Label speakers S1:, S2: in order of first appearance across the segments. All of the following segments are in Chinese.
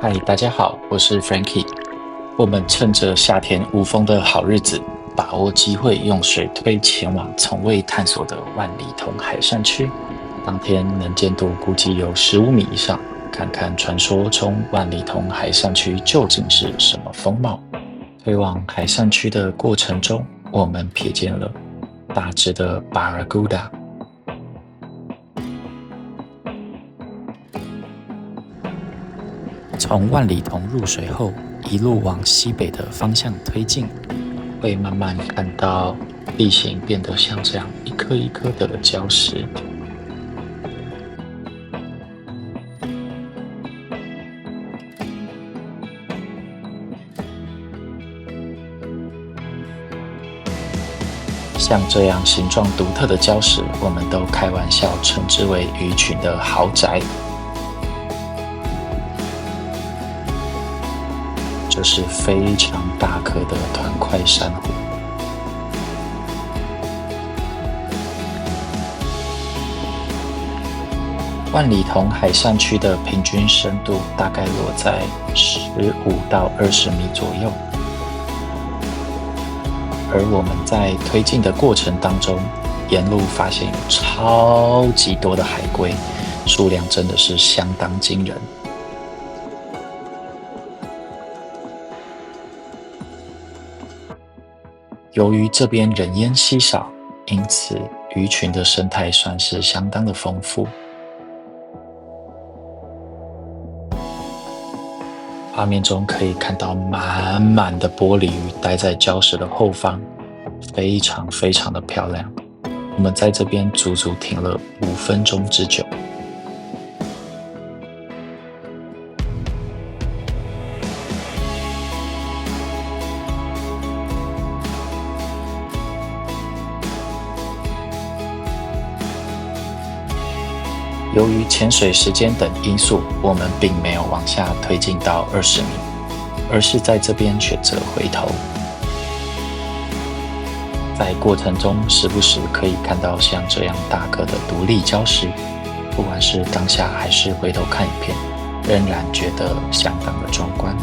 S1: 嗨，大家好，我是 Frankie。我们趁着夏天无风的好日子，把握机会用水推前往从未探索的万里桐海山区。当天能见度估计有15米以上，看看传说中万里桐海山区究竟是什么风貌。推往海山区的过程中，我们瞥见了大只的 Barracuda。从万里桐入水后，一路往西北的方向推进，会慢慢看到地形变得像这样一颗一颗的礁石。像这样形状独特的礁石，我们都开玩笑称之为鱼群的豪宅。这是非常大颗的团块珊瑚。万里桐海山区的平均深度大概落在15到20米左右，而我们在推进的过程当中，沿路发现有超级多的海龟，数量真的是相当惊人。由于这边人烟稀少，因此鱼群的生态算是相当的丰富。画面中可以看到满满的玻璃鱼待在礁石的后方，非常非常的漂亮。我们在这边足足停了5分钟之久。由于潜水时间等因素，我们并没有往下推进到20米，而是在这边选择回头。在过程中，时不时可以看到像这样大颗的独立礁石，不管是当下还是回头看影片，仍然觉得相当的壮观。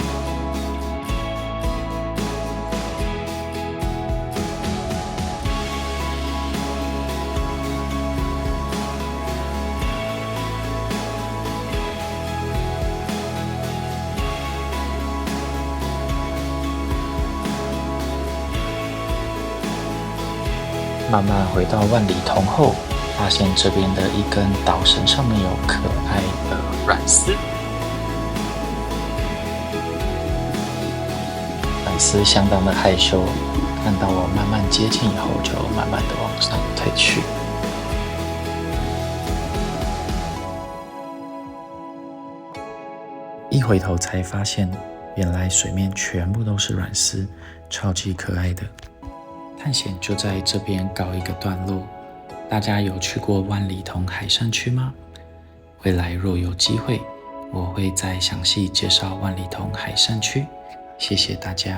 S1: 慢慢回到万里桐后，发现这边的一根导绳上面有可爱的软丝。软丝相当的害羞，看到我慢慢接近以后，就慢慢的往上退去。一回头才发现，原来水面全部都是软丝，超级可爱的。探险就在这边告一个段落。大家有去过万里桐海山区吗？未来若有机会，我会再详细介绍万里桐海山区。谢谢大家。